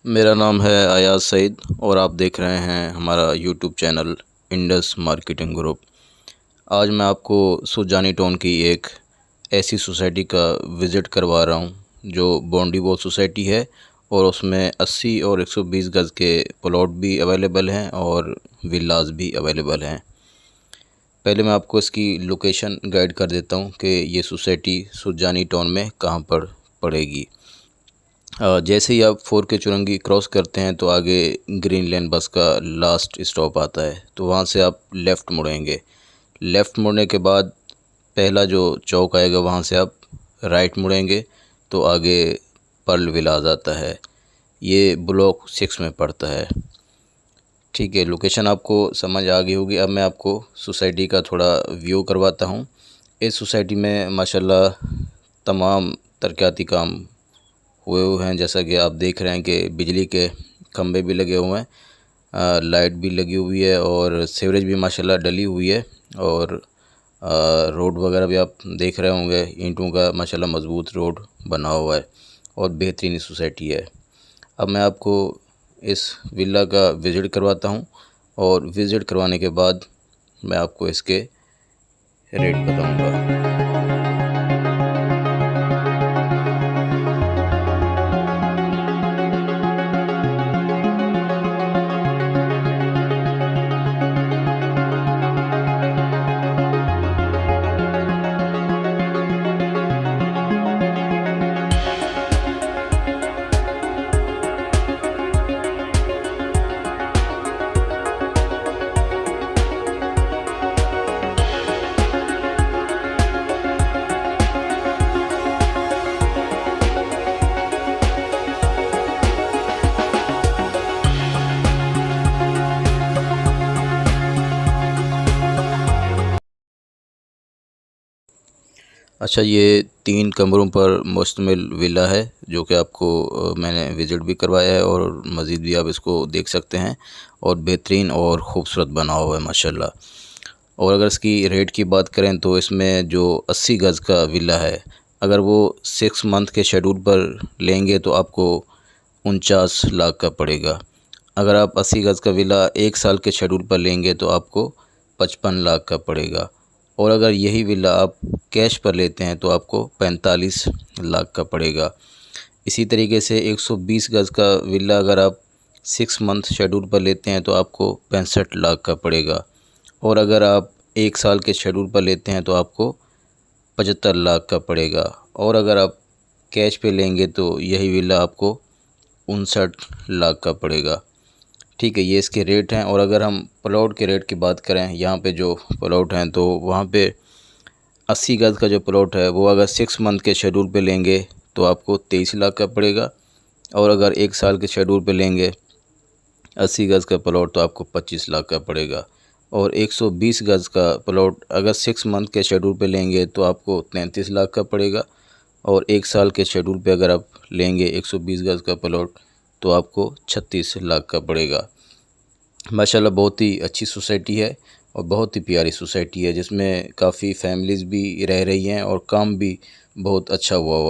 मेरा नाम है अयाज सईद और आप देख रहे हैं हमारा YouTube channel Indus marketing group. आज मैं आपको सुजानी टाउन की एक ऐसी सोसाइटी का विज़िट करवा रहा हूं जो बाउंड्री वॉल सोसाइटी है और उसमें 80 और 120 गज़ के प्लॉट भी अवेलेबल हैं और विलाज भी अवेलेबल हैं। पहले मैं आपको इसकी लोकेशन गाइड कर देता हूं कि ये सोसाइटी सुजानी टाउन में कहां पर पड़ेगी। जैसे ही आप 4 के चुरंगी क्रॉस करते हैं तो आगे ग्रीन लेन बस का लास्ट स्टॉप आता है, तो वहाँ से आप लेफ़्ट मुड़ेंगे। लेफ़्ट मुड़ने के बाद पहला जो चौक आएगा वहाँ से आप राइट मुड़ेंगे तो आगे पर्ल विलाज आता है। ये ब्लॉक 6 में पड़ता है। ठीक है, लोकेशन आपको समझ आ गई होगी। अब मैं आपको सोसाइटी का थोड़ा व्यू करवाता हूँ। इस सोसाइटी में माशाल्लाह तमाम तरक्याती काम हुए हैं। जैसा कि आप देख रहे हैं कि बिजली के खंभे भी लगे हुए हैं, लाइट भी लगी हुई है और सीवरेज भी माशाल्लाह डली हुई है और रोड वगैरह भी आप देख रहे होंगे, ईंटों का माशाल्लाह मजबूत रोड बना हुआ है और बेहतरीन सोसाइटी है। अब मैं आपको इस विला का विज़िट करवाता हूं और विज़िट करवाने के बाद मैं आपको इसके रेट बताऊंगा। अच्छा, ये 3 कमरों पर मुश्तमिल विला है जो कि आपको मैंने विज़िट भी करवाया है और मज़ीद भी आप इसको देख सकते हैं और बेहतरीन और ख़ूबसूरत बना हुआ है माशाल्लाह। और अगर इसकी रेट की बात करें तो इसमें जो 80 गज़ का विला है, अगर वो 6 मंथ के शेड्यूल पर लेंगे तो आपको 49 लाख का पड़ेगा। अगर आप 80 गज़ का विला 1 साल के शेड्यूल पर लेंगे तो आपको 55 लाख का पड़ेगा। और अगर यही विला आप कैश पर लेते हैं तो आपको 45 लाख का पड़ेगा। इसी तरीके से 120 गज़ का विला अगर आप 6 मंथ शेड्यूल पर लेते हैं तो आपको 65 लाख का पड़ेगा। और अगर आप 1 साल के शेड्यूल पर लेते हैं तो आपको 75 लाख का पड़ेगा। और अगर आप कैश पे लेंगे तो यही विला आपको 59 लाख का पड़ेगा। ठीक है, ये इसके रेट हैं। और अगर हम प्लॉट के रेट की बात करें, यहाँ पे जो प्लॉट हैं तो वहाँ पे 80 गज़ का जो प्लॉट है वो अगर 6 मंथ के शेड्यूल पे लेंगे तो आपको 23 लाख का पड़ेगा। और अगर 1 साल के शेड्यूल पे लेंगे 80 गज़ का प्लॉट तो आपको 25 लाख का पड़ेगा। और 120 गज़ का प्लॉट अगर 6 मंथ के शेड्यूल पे लेंगे तो आपको 33 लाख का पड़ेगा। और 1 साल के शेड्यूल पे अगर आप लेंगे 120 गज़ का प्लॉट तो आपको 36 लाख का पड़ेगा। माशाल्लाह बहुत ही अच्छी सोसाइटी है और बहुत ही प्यारी सोसाइटी है जिसमें काफ़ी फैमिलीज़ भी रह रही हैं और काम भी बहुत अच्छा हुआ